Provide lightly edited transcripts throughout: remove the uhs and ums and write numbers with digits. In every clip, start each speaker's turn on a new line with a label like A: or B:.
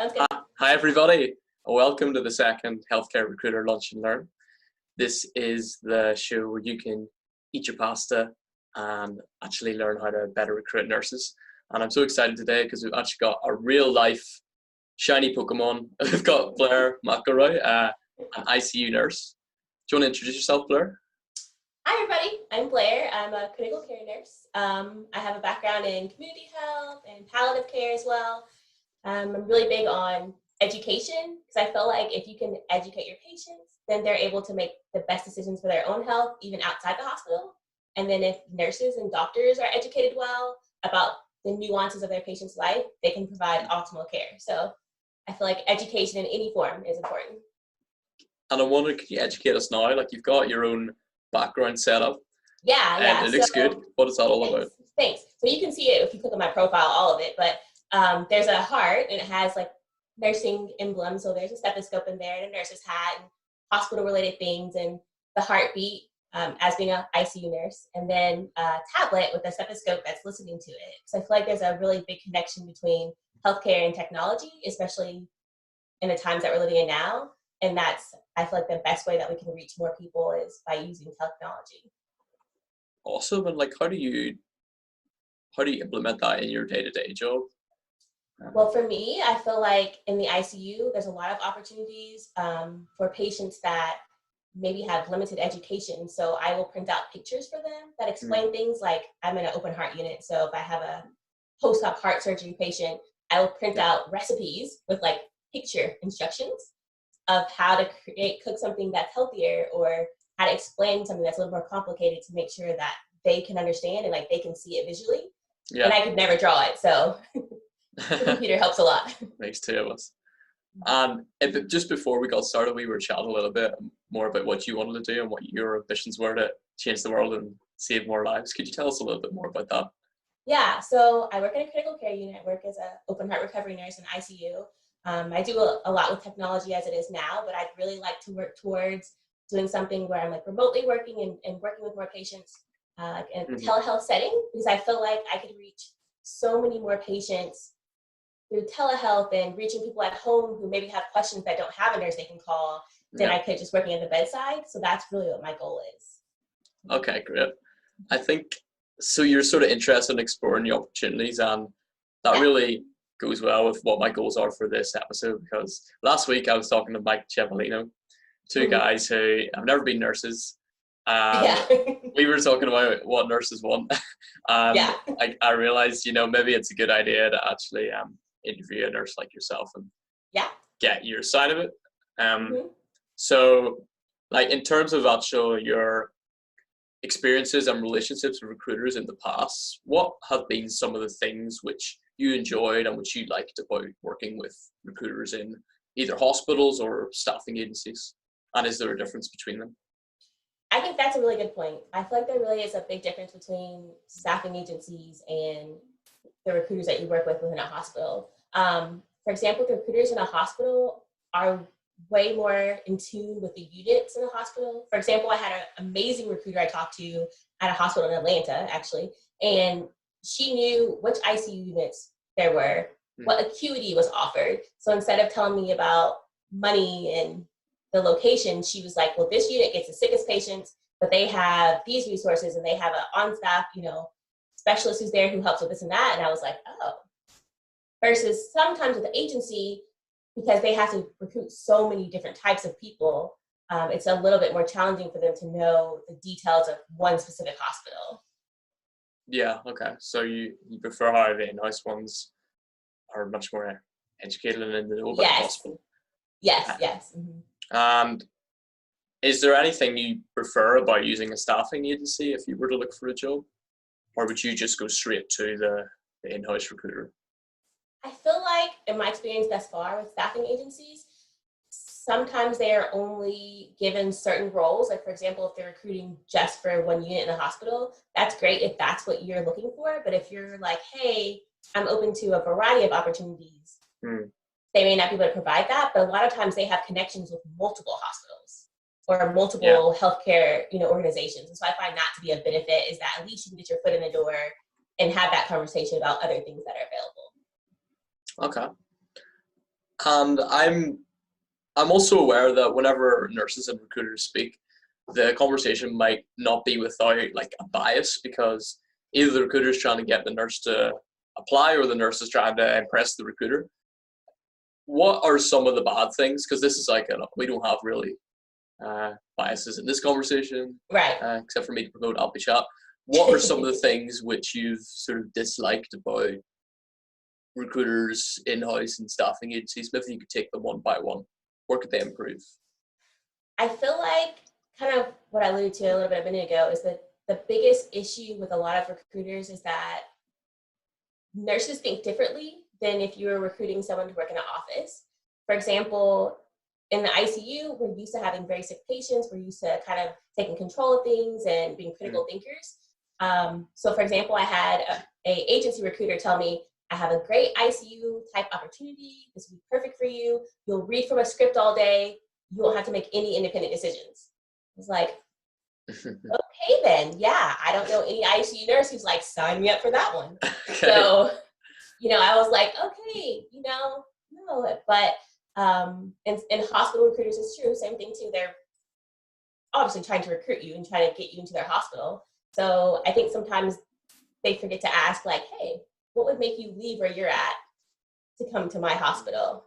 A: Sounds good.
B: Hi everybody, welcome to the second Healthcare Recruiter Lunch and Learn. This is the show where you can eat your pasta and actually learn how to better recruit nurses. And I'm so excited today because we've actually got a real life shiny Pokemon. We've got Blaire McElroy, an ICU nurse. Do you want to introduce yourself, Blaire?
A: Hi everybody, I'm Blaire. I'm a critical care nurse. I have a background in community health and palliative care as well. I'm really big on education because I feel like if you can educate your patients, then they're able to make the best decisions for their own health, even outside the hospital. And then if nurses and doctors are educated well about the nuances of their patient's life, they can provide optimal care. So I feel like education in any form is important.
B: And I wonder, could you educate us now? Like, you've got your own background set up.
A: Yeah.
B: It looks good. What is that all about?
A: Thanks. So you can see it if you click on my profile, all of it, but there's a heart and it has like nursing emblems. So there's a stethoscope in there and a nurse's hat and hospital related things and the heartbeat as being an ICU nurse, and then a tablet with a stethoscope that's listening to it. So I feel like there's a really big connection between healthcare and technology, especially in the times that we're living in now. And that's, I feel like, the best way that we can reach more people is by using technology.
B: Awesome. And like, how do you implement that in your day-to-day job?
A: Well, for me, I feel like in the ICU, there's a lot of opportunities for patients that maybe have limited education. So I will print out pictures for them that explain things like, I'm in an open heart unit. So if I have a post-op heart surgery patient, I will print out recipes with like picture instructions of how to cook something that's healthier, or how to explain something that's a little more complicated to make sure that they can understand and like they can see it visually. Yeah. And I could never draw it, so the computer helps a lot.
B: Makes two of us. Just before we got started, we were chatting a little bit more about what you wanted to do and what your ambitions were to change the world and save more lives. Could you tell us a little bit more about that?
A: Yeah, so I work in a critical care unit. I work as an open heart recovery nurse in ICU. I do a lot with technology as it is now, but I'd really like to work towards doing something where I'm like remotely working and working with more patients in a telehealth setting, because I feel like I could reach so many more patients through telehealth and reaching people at home who maybe have questions that don't have a nurse they can call than I could just working at the bedside. So that's really what my goal is. Okay,
B: great. I think, so you're sort of interested in exploring the opportunities, and that really goes well with what my goals are for this episode, because last week I was talking to Mike Cevolino, two guys who have never been nurses. We were talking about what nurses want. I realized, maybe it's a good idea to actually interview a nurse like yourself and get your side of it. So, like, in terms of actually your experiences and relationships with recruiters in the past, what have been some of the things which you enjoyed and which you liked about working with recruiters in either hospitals or staffing agencies? And is there a difference between them?
A: I think that's a really good point. I feel like there really is a big difference between staffing agencies and the recruiters that you work with within a hospital. For example, the recruiters in a hospital are way more in tune with the units in a hospital. For example, I had an amazing recruiter I talked to at a hospital in Atlanta, actually, and she knew which ICU units there were, what acuity was offered. So instead of telling me about money and the location, she was like, well, this unit gets the sickest patients, but they have these resources and they have an on-staff, specialist who's there who helps with this and that. And I was like, oh. Versus sometimes with the agency, because they have to recruit so many different types of people, it's a little bit more challenging for them to know the details of one specific hospital.
B: Yeah, okay. So you prefer how the in-house ones are much more educated and in the know about the hospital?
A: Yes.
B: And is there anything you prefer about using a staffing agency if you were to look for a job? Or would you just go straight to the in-house recruiter?
A: I feel like, in my experience thus far with staffing agencies, sometimes they are only given certain roles. Like, for example, if they're recruiting just for one unit in the hospital, that's great if that's what you're looking for. But if you're like, hey, I'm open to a variety of opportunities, they may not be able to provide that. But a lot of times they have connections with multiple hospitals or multiple healthcare, organizations. And so I find that to be a benefit, is that at least you can get your foot in the door and have that conversation about other things that are available.
B: Okay. And I'm also aware that whenever nurses and recruiters speak, the conversation might not be without like a bias, because either the recruiter is trying to get the nurse to apply or the nurse is trying to impress the recruiter. What are some of the bad things? Because this is like we don't have really biases in this conversation,
A: Right.
B: Except for me to promote Alpy Chat. What are some of the things which you've sort of disliked about recruiters, in-house and staffing agencies? Maybe you could take them one by one. Where could they improve?
A: I feel like kind of what I alluded to a little bit a minute ago is that the biggest issue with a lot of recruiters is that nurses think differently than if you were recruiting someone to work in an office. For example, in the ICU, we're used to having very sick patients. We're used to kind of taking control of things and being critical thinkers. So for example, I had a agency recruiter tell me, I have a great ICU type opportunity. This would be perfect for you. You'll read from a script all day. You won't have to make any independent decisions. I was like, okay then, yeah, I don't know any ICU nurse who's like, sign me up for that one. Okay. So, I was like, okay, no. But in hospital recruiters, it's true, same thing too. They're obviously trying to recruit you and try to get you into their hospital. So I think sometimes they forget to ask, like, hey, what would make you leave where you're at to come to my hospital?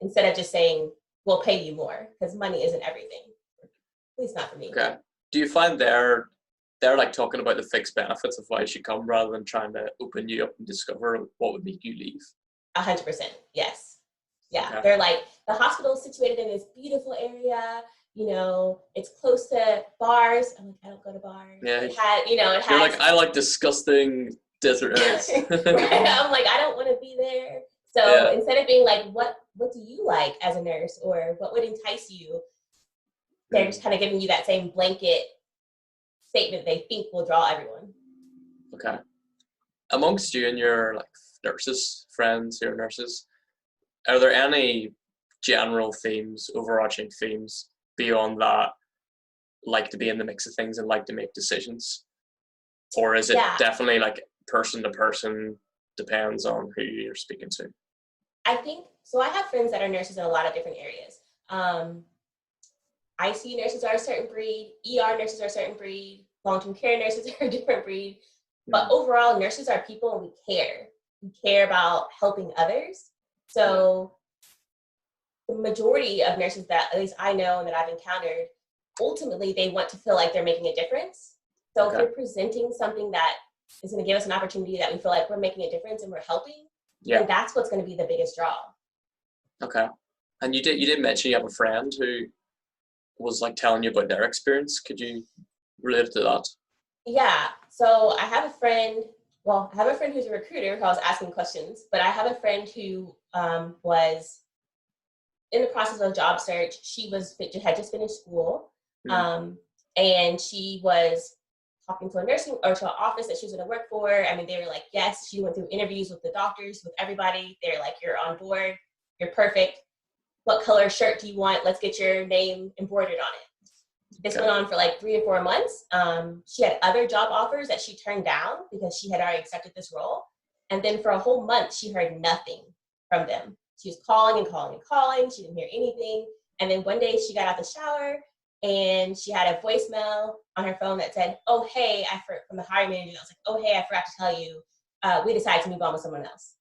A: Instead of just saying, we'll pay you more, because money isn't everything. At least not for me.
B: Okay. Do you find they're like talking about the fixed benefits of why you should come rather than trying to open you up and discover what would make you leave?
A: 100%, yes. Yeah,
B: Okay.
A: They're like, the hospital is situated in this beautiful area. It's close to bars. I'm like, I don't go to bars.
B: Yeah.
A: It has.
B: You're like, I like disgusting desert areas.
A: Right? I'm like, I don't want to be there. So instead of being like, what do you like as a nurse, or what would entice you? They're just kind of giving you that same blanket statement they think will draw everyone.
B: Okay. Amongst you and your friends who are nurses, are there any general themes, overarching themes beyond that, like to be in the mix of things and like to make decisions? Or is it definitely like person to person, depends on who you're speaking to?
A: I think, so I have friends that are nurses in a lot of different areas. ICU nurses are a certain breed, ER nurses are a certain breed, long-term care nurses are a different breed. But overall, nurses are people and we care. We care about helping others. So the majority of nurses that at least I know and that I've encountered, ultimately they want to feel like they're making a difference. So if you're presenting something that is going to give us an opportunity that we feel like we're making a difference and we're helping, then that's what's going to be the biggest draw. Okay.
B: And you did mention you have a friend who was like telling you about their experience. Could you relate to that?
A: Yeah. So I have a friend who's a recruiter who I was asking questions, but I have a friend who was in the process of a job search. She had just finished school, and she was talking to to an office that she was going to work for. I mean, they were like, yes. She went through interviews with the doctors, with everybody. They're like, you're on board. You're perfect. What color shirt do you want? Let's get your name embroidered on it. This went on for like 3 or 4 months. She had other job offers that she turned down because she had already accepted this role. And then for a whole month, she heard nothing from them. She was calling and calling and calling. She didn't hear anything. And then one day she got out the shower and she had a voicemail on her phone that said, oh, hey, from the hiring manager. I was like, oh, hey, I forgot to tell you, we decided to move on with someone else.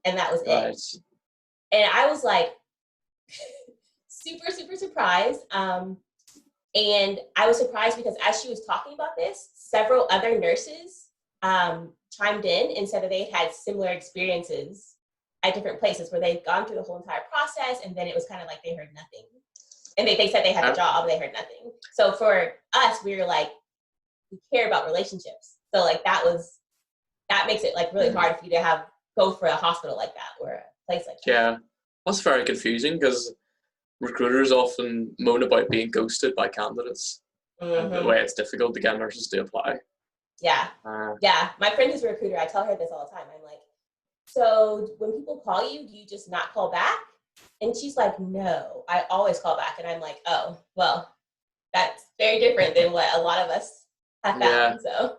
A: And that was it. And I was like, super, super surprised. And I was surprised because as she was talking about this, several other nurses chimed in and said that they had similar experiences at different places where they'd gone through the whole entire process, and then it was kind of like they heard nothing. And they said they had the job, but they heard nothing. So for us, we were like, we care about relationships. So like that makes it like really hard for you to go for a hospital like that or a place like that.
B: Yeah, that's very confusing because recruiters often moan about being ghosted by candidates and the way it's difficult to get nurses to apply.
A: Yeah. My friend who's a recruiter, I tell her this all the time. I'm like, so when people call you, do you just not call back? And she's like, no, I always call back. And I'm like, oh, well, that's very different than what a lot of us have found. So.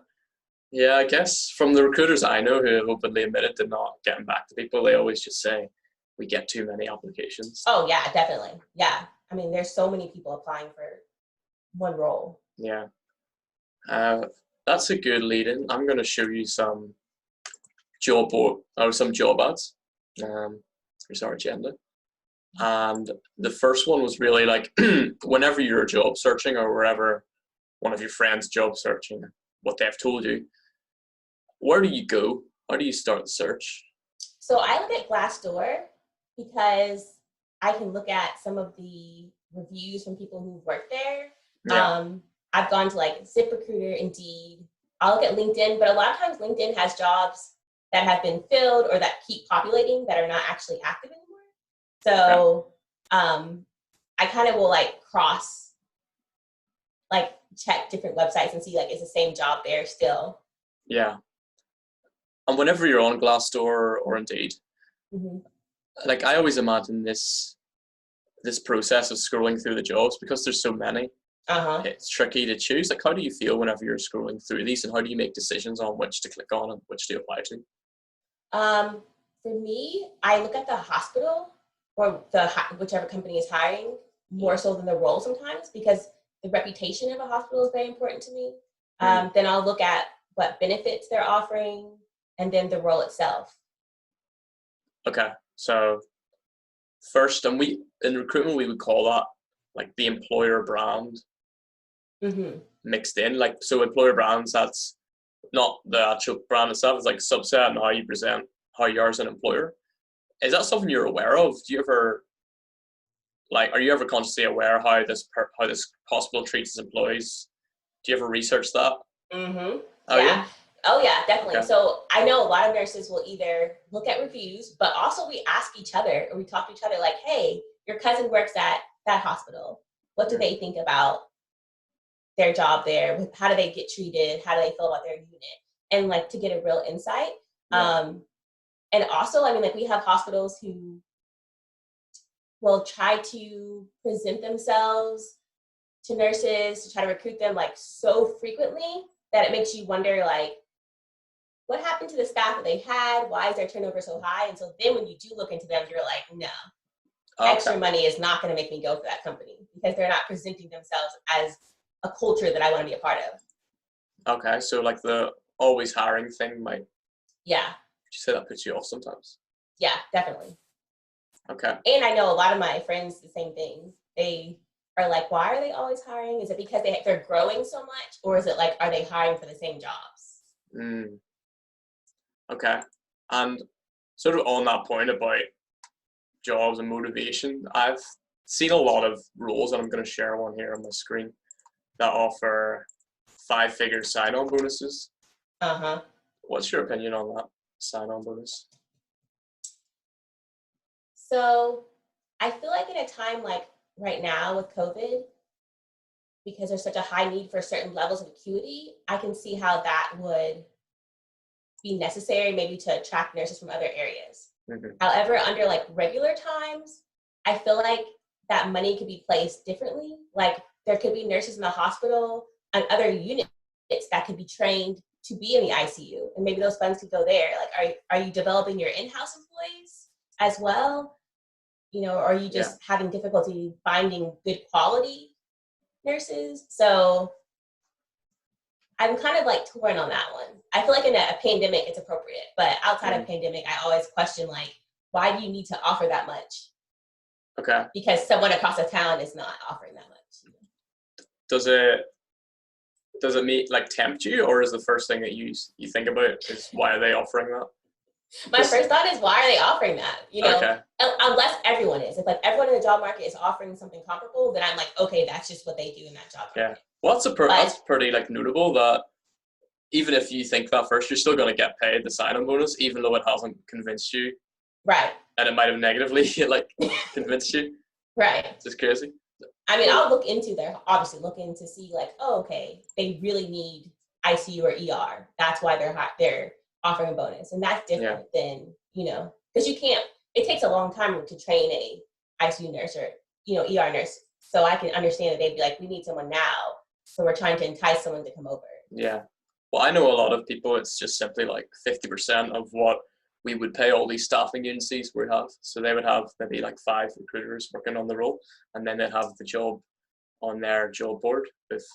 B: Yeah, I guess from the recruiters I know who have openly admitted to not getting back to people, they always just say, we get too many applications.
A: Oh yeah, definitely. Yeah. I mean, there's so many people applying for one role.
B: Yeah. That's a good lead in. I'm going to show you some some job ads. Here's our agenda. And the first one was really like, whenever you're job searching or wherever one of your friends job searching, what they've told you, where do you go? How do you start the search?
A: So I look at Glassdoor because I can look at some of the reviews from people who've worked there.
B: Yeah.
A: I've gone to like ZipRecruiter, Indeed. I'll look at LinkedIn, but a lot of times LinkedIn has jobs that have been filled or that keep populating that are not actually active anymore. So I kind of will like check different websites and see like is the same job there still.
B: Yeah. And whenever you're on Glassdoor or Indeed, like I always imagine this process of scrolling through the jobs, because there's so many. It's tricky to choose. Like, how do you feel whenever you're scrolling through these, and how do you make decisions on which to click on and which to apply to?
A: For me, I look at the hospital or whichever company is hiring more so than the role sometimes, because the reputation of a hospital is very important to me. Then I'll look at what benefits they're offering and then the role itself. Okay.
B: So first, and in recruitment, we would call that like the employer brand mixed in. Like, so employer brands, that's not the actual brand itself, it's like a subset and how you present how you are as an employer. Is that something you're aware of? Do you ever, like, are you ever consciously aware how this hospital treats its employees? Do you ever research that?
A: Oh yeah, definitely. Okay. So I know a lot of nurses will either look at reviews, but also we ask each other, or we talk to each other like, hey, your cousin works at that hospital. What do they think about their job there? How do they get treated? How do they feel about their unit? And like to get a real insight. Yeah. And also, I mean, like we have hospitals who will try to present themselves to nurses to try to recruit them like so frequently that it makes you wonder like, what happened to the staff that they had? Why is their turnover so high? And so then when you do look into them, you're like, no, extra money is not going to make me go for that company because they're not presenting themselves as a culture that I want to be a part of.
B: Okay, so like the always hiring thing might.
A: Yeah.
B: Would you say that puts you off sometimes?
A: Yeah, definitely.
B: Okay.
A: And I know a lot of my friends, the same thing. They are like, why are they always hiring? Is it because they're growing so much? Or is it like, are they hiring for the same jobs?
B: Okay. And sort of on that point about jobs and motivation, I've seen a lot of roles, and I'm going to share one here on my screen, that offer 5-figure sign-on bonuses. What's your opinion on that sign-on bonus?
A: So I feel like in a time like right now with COVID, because there's such a high need for certain levels of acuity, I can see how that would be necessary maybe to attract nurses from other areas. However, under like regular times, I feel like that money could be placed differently. Like there could be nurses in the hospital and other units that could be trained to be in the ICU, and maybe those funds could go there. Like, are you developing your in-house employees as well? You know, or are you just having difficulty finding good quality nurses? So I'm kind of like torn on that one. I feel like in a pandemic it's appropriate, but outside of pandemic, I always question like, why do you need to offer that much?
B: Okay.
A: Because someone across the town is not offering that much.
B: Does it meet like tempt you, or is the first thing that you think about is why are they offering that?
A: My first thought is, why are they offering that? You know, unless everyone is. If like everyone in the job market is offering something comparable, then I'm like, okay, that's just what they do in that job market.
B: Yeah. Well, that's pretty like notable that even if you think that first, you're still going to get paid the sign-on bonus, even though it hasn't convinced you.
A: Right.
B: And it might have negatively like convinced you.
A: Right.
B: It's just crazy.
A: I mean, I'll look into to see like, oh, okay, they really need ICU or ER. That's why they're offering a bonus, and that's different than, you know, because it takes a long time to train a ICU nurse or, you know, ER nurse. So I can understand that they'd be like, we need someone now, so we're trying to entice someone to come over.
B: Yeah. Well, I know a lot of people, it's just simply like 50% of what we would pay all these staffing agencies we have. So they would have maybe like 5 recruiters working on the role, and then they'd have the job on their job board with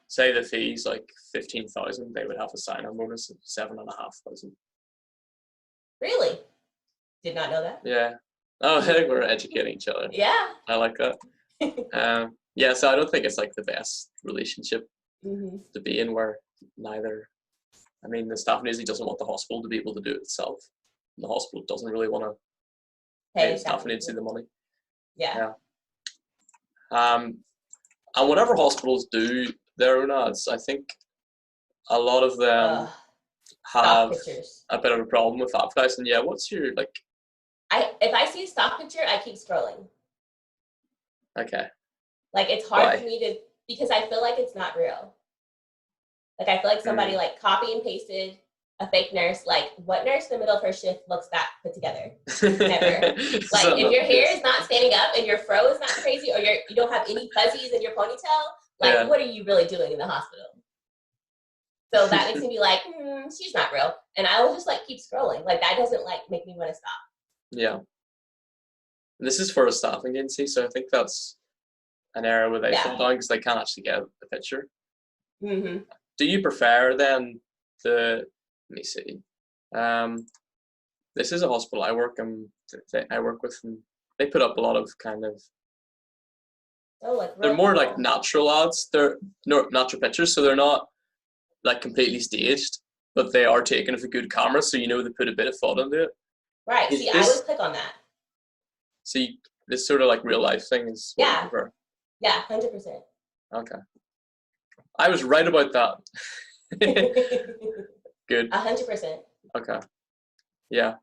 B: say the fees like 15,000, they would have a sign-on bonus of 7,500.
A: Really? Did not know that.
B: Yeah. Oh, I think we're educating each other.
A: Yeah.
B: I like that. Yeah, so I don't think it's like the best relationship to be in where neither, I mean, the staffing agency doesn't want the hospital to be able to do it itself. And the hospital doesn't really want to pay the staffing agency the money.
A: Yeah.
B: And whatever hospitals do their own ads, I think a lot of them have a bit of a problem with advertising. Yeah, what's your, like...
A: If I see a stock picture, I keep scrolling.
B: Okay.
A: Like, it's hard for me to, because I feel like it's not real. Like, I feel like somebody, like, copy and pasted a fake nurse. Like, what nurse in the middle of her shift looks that put together? Never. Like, if your hair is not standing up and your fro is not crazy, or you don't have any fuzzies in your ponytail, like, what are you really doing in the hospital? So that makes me be like, she's not real. And I will just, like, keep scrolling. Like, that doesn't, like, make me want to stop.
B: Yeah. This is for a staffing agency, so I think that's an area where they fall down because they can't actually get a picture. Do you prefer then let me see. This is a hospital I work with, and they put up a lot of kind of, they're more like natural ads. They're natural pictures, so they're not like completely staged, but they are taken with a good camera, so you know they put a bit of thought into it.
A: Right. See, I would click on that.
B: See, this sort of like real life thing is what you prefer.
A: Yeah, 100%.
B: Okay. I was right about that. Good.
A: 100%.
B: Okay. Yeah.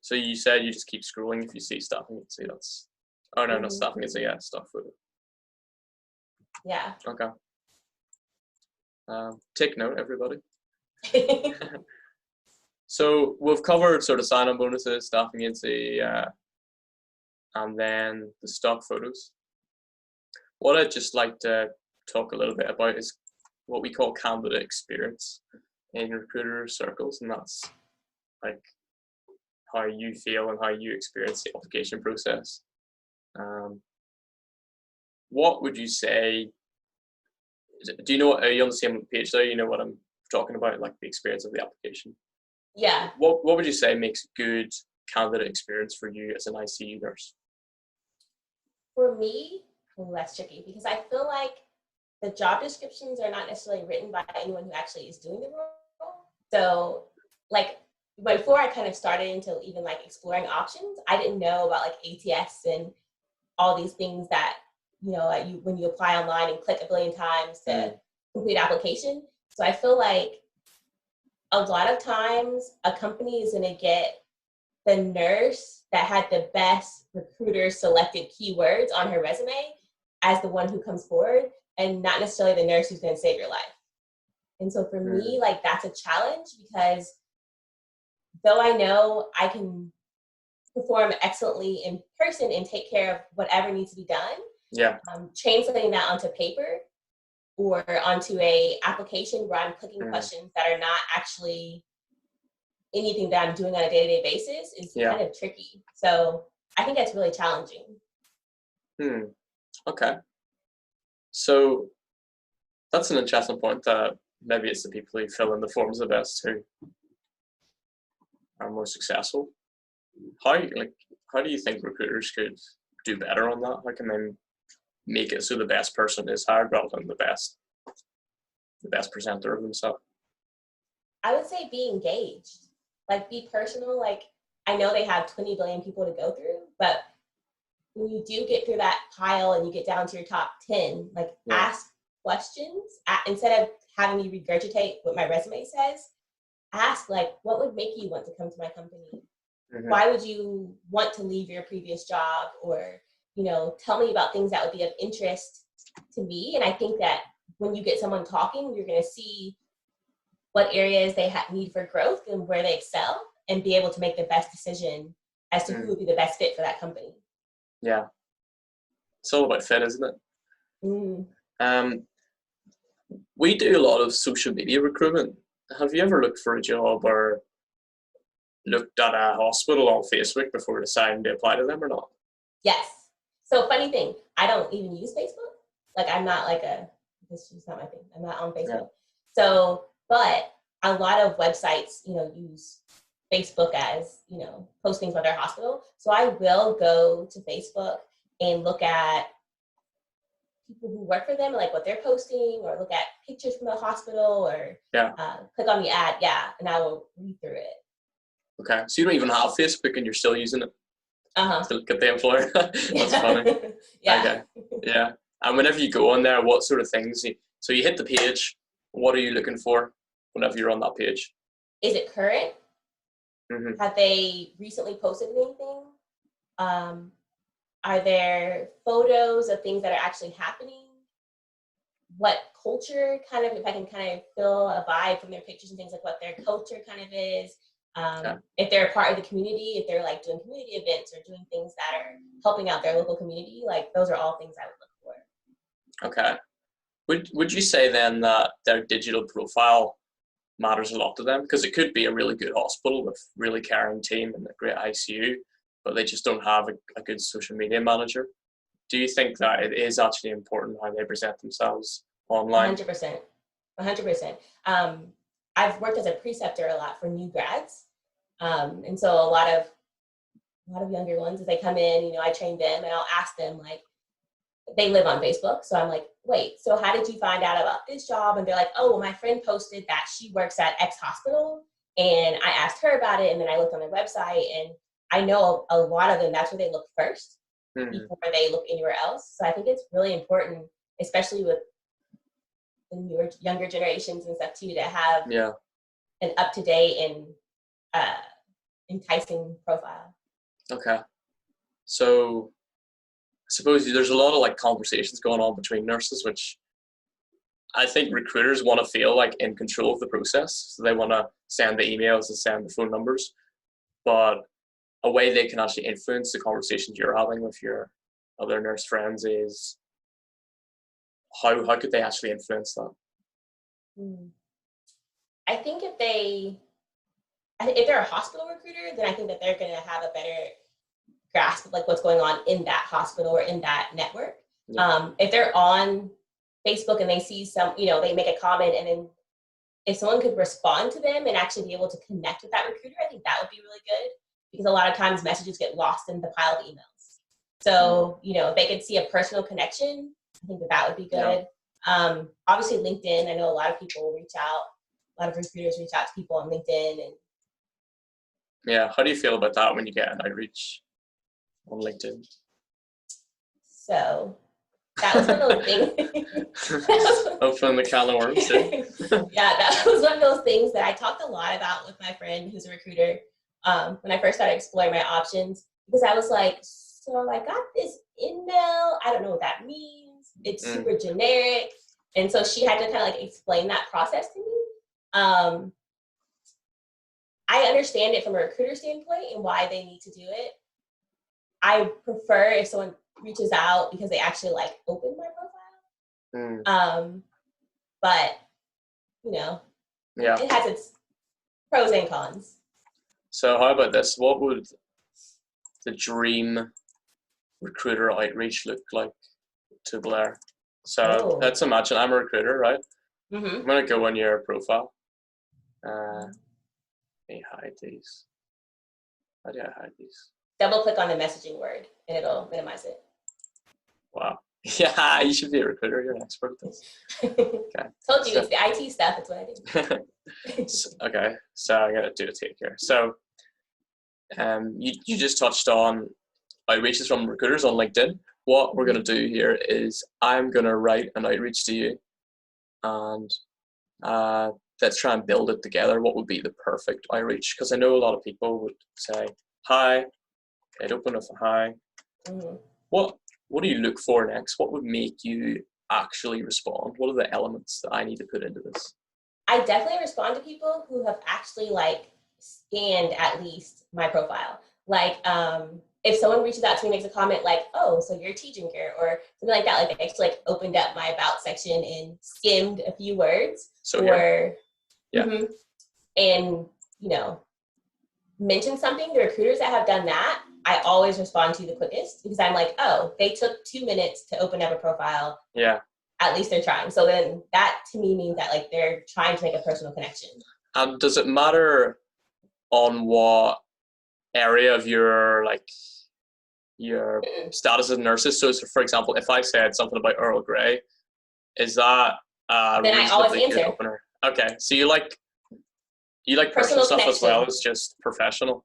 B: So you said you just keep scrolling if you see stuff and you see that's... Oh no, not stuff. It's stock photo.
A: Yeah.
B: Okay. Take note, everybody. So we've covered sort of sign-on bonuses, staffing agency, and then the stock photos. What I'd just like to talk a little bit about is what we call candidate experience in recruiter circles, and that's like how you feel and how you experience the application process. What would you say? Do you know? Are you on the same page there? You know what I'm talking about, like the experience of the application.
A: Yeah.
B: What would you say makes a good candidate experience for you as an ICU nurse?
A: For me, that's tricky because I feel like the job descriptions are not necessarily written by anyone who actually is doing the role. So, like, before I kind of started into even like exploring options, I didn't know about like ATS and all these things that, you know, like when you apply online and click a billion times to complete application. So I feel like a lot of times a company is going to get the nurse that had the best recruiter selected keywords on her resume as the one who comes forward, and not necessarily the nurse who's going to save your life. And so for me, like, that's a challenge because though I know I can perform excellently in person and take care of whatever needs to be done, translating that onto paper or onto a application where I'm clicking questions that are not actually anything that I'm doing on a day-to-day basis is kind of tricky. So I think that's really challenging.
B: Okay. So that's an interesting point that maybe it's the people who fill in the forms the best who are more successful. How do you think recruiters could do better on that? How can they make it so the best person is hired rather than the best presenter of themselves?
A: I would say be engaged. Like, be personal. Like, I know they have 20 billion people to go through, but when you do get through that pile and you get down to your top 10, like, ask questions. Instead of having me regurgitate what my resume says, ask, like, what would make you want to come to my company? Why would you want to leave your previous job? Or, you know, tell me about things that would be of interest to me. And I think that when you get someone talking, you're going to see what areas they need for growth and where they excel, and be able to make the best decision as to who would be the best fit for that company.
B: Yeah. It's all about fit, isn't it? We do a lot of social media recruitment. have you ever looked for a job or looked at a hospital on Facebook before deciding to apply to them or not?
A: Yes. So funny thing, I don't even use Facebook. Like I'm not like this is not my thing. I'm not on Facebook.
B: Yeah.
A: So, but a lot of websites, use Facebook as, postings about their hospital. So I will go to Facebook and look at people who work for them, like what they're posting, or look at pictures from the hospital, or click on the ad, and I will read through it.
B: Okay, so you don't even have Facebook and you're still using it to look at the employer? That's funny.
A: Yeah.
B: Okay, yeah. And whenever you go on there, what sort of things? So you hit the page. What are you looking for whenever you're on that page?
A: Is it current?
B: Mm-hmm.
A: Have they recently posted anything? Are there photos of things that are actually happening? What culture if I can kind of feel a vibe from their pictures and things, like what their culture kind of is. If they're a part of the community, if they're like doing community events or doing things that are helping out their local community, like those are all things I would look for.
B: Okay. Would you say then that their digital profile matters a lot to them? Because it could be a really good hospital with really caring team and a great ICU, but they just don't have a good social media manager. Do you think that it is actually important how they present themselves online?
A: 100%. 100%. I've worked as a preceptor a lot for new grads. And so a lot of younger ones, as they come in, I train them and I'll ask them, like, they live on Facebook. So I'm like, wait, so how did you find out about this job? And they're like, oh, well, my friend posted that she works at X hospital. And I asked her about it. And then I looked on their website, and I know a lot of them, that's where they look first before they look anywhere else. So I think it's really important, especially with the newer, younger generations and stuff too, to have an up-to-date and enticing profile.
B: Okay. So I suppose there's a lot of like conversations going on between nurses, which I think recruiters want to feel like in control of the process. So they want to send the emails and send the phone numbers, but a way they can actually influence the conversations you're having with your other nurse friends is how could they actually influence that?
A: I think if they're a hospital recruiter, then I think that they're going to have a better grasp of like what's going on in that hospital or in that network. Yeah. If they're on Facebook and they see some, they make a comment, and then if someone could respond to them and actually be able to connect with that recruiter, I think that would be really good, because a lot of times messages get lost in the pile of emails. So, if they could see a personal connection, I think that would be good. Yeah. Obviously LinkedIn, I know a lot of people reach out, a lot of recruiters reach out to people on LinkedIn. And
B: yeah, how do you feel about that when you get an outreach on LinkedIn?
A: So that was one of those things.
B: Open the can of worms.
A: Yeah, that was one of those things that I talked a lot about with my friend who's a recruiter when I first started exploring my options, because I was like, so I got this email, I don't know what that means. It's super generic. And so she had to kind of like explain that process to me. I understand it from a recruiter standpoint and why they need to do it. I prefer if someone reaches out because they actually like open my profile. But it has its pros and cons.
B: So how about this? What would the dream recruiter outreach look like to Blaire? So let's imagine I'm a recruiter, right? I'm going to go on your profile. Let me hide these. How do I hide these?
A: Double click on the messaging word and it'll minimize it.
B: Wow. Yeah, you should be a recruiter. You're an expert at this. Okay.
A: Told you, it's the IT stuff. That's what I do.
B: Okay, so I'm going to do a take here. So you just touched on outreaches from recruiters on LinkedIn. What we're going to do here is I'm going to write an outreach to you, and let's try and build it together. What would be the perfect outreach? Because I know a lot of people would say, hi, they'd open with a hi. What do you look for next? What would make you actually respond? What are the elements that I need to put into this?
A: I definitely respond to people who have actually like scanned at least my profile. Like if someone reaches out to me, makes a comment like, oh, so you're a tea drinker or something like that, like they actually like opened up my about section and skimmed a few words.
B: So Yeah.
A: And, you know, mention something. The recruiters that have done that, I always respond to the quickest because I'm like, oh, they took 2 minutes to open up a profile.
B: Yeah.
A: At least they're trying. So then that to me means that like they're trying to make a personal connection.
B: Does it matter on what area of your status as nurses? So for example, if I said something about Earl Grey, is that a
A: then I always
B: reasonably good
A: answer.
B: opener? Okay, so you like personal stuff as well as just professional.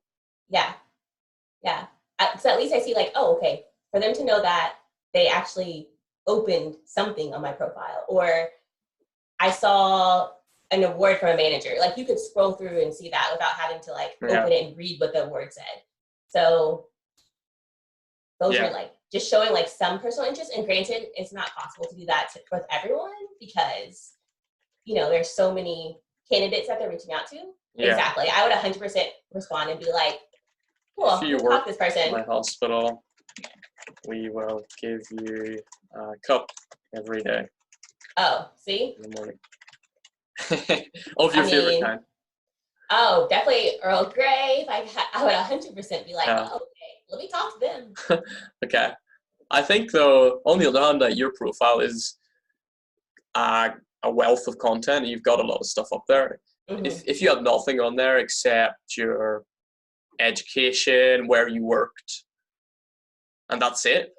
A: Yeah. So at least I see like, oh, okay, for them to know that they actually opened something on my profile, or I saw an award from a manager. Like you could scroll through and see that without having to like open it and read what the award said. So those are like just showing like some personal interest. And granted, it's not possible to do that with everyone because, you know, there's so many candidates that they're reaching out to. Yeah. Exactly. I would 100% respond and be like, cool,
B: if you work this person. My hospital, we will give you a cup every day.
A: Oh, see?
B: In the morning. Of your favorite kind.
A: Oh, definitely Earl Grey. I would 100% be like, oh, okay, let me talk to them.
B: Okay. I think, though, on the other hand, that your profile is a wealth of content. You've got a lot of stuff up there. If you had nothing on there except your education, where you worked, and that's it,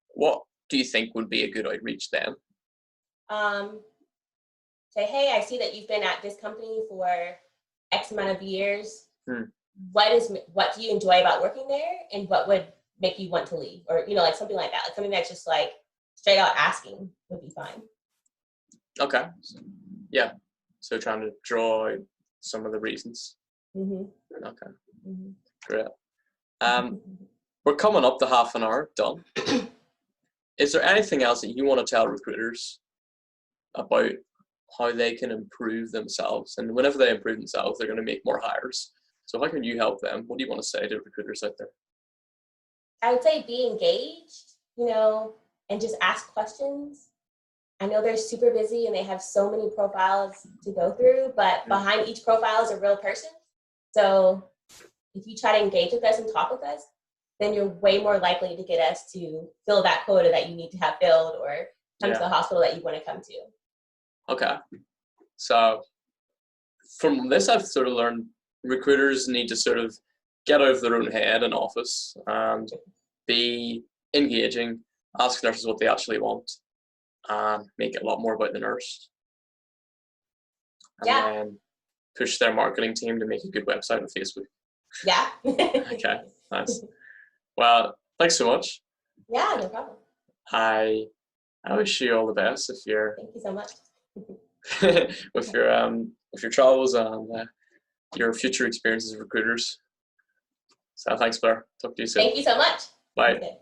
B: what do you think would be a good outreach then?
A: Say, hey, I see that you've been at this company for X amount of years. What do you enjoy about working there, and what would make you want to leave, or you know, like something like that, like something that's just like straight out asking would be fine.
B: Okay. Yeah. So trying to draw some of the reasons. Okay. Great. We're coming up to half an hour. Done. Is there anything else that you want to tell recruiters about how they can improve themselves? And whenever they improve themselves, they're going to make more hires. So how can you help them? What do you want to say to recruiters out there?
A: I would say be engaged, you know, and just ask questions. I know they're super busy and they have so many profiles to go through, but behind each profile is a real person. So if you try to engage with us and talk with us, then you're way more likely to get us to fill that quota that you need to have filled, or come to the hospital that you want to come to. Okay.
B: So from this, I've sort of learned recruiters need to sort of get out of their own head in office and be engaging, ask nurses what they actually want, and make it a lot more about the nurse. And then push their marketing team to make a good website on Facebook.
A: Yeah.
B: Okay, nice. Well, thanks so much.
A: Yeah, no problem.
B: I wish you all the best if you're.
A: Thank you so much.
B: with your travels and your future experiences as recruiters. So thanks, Blaire. Talk to you soon.
A: Thank you so much.
B: Bye.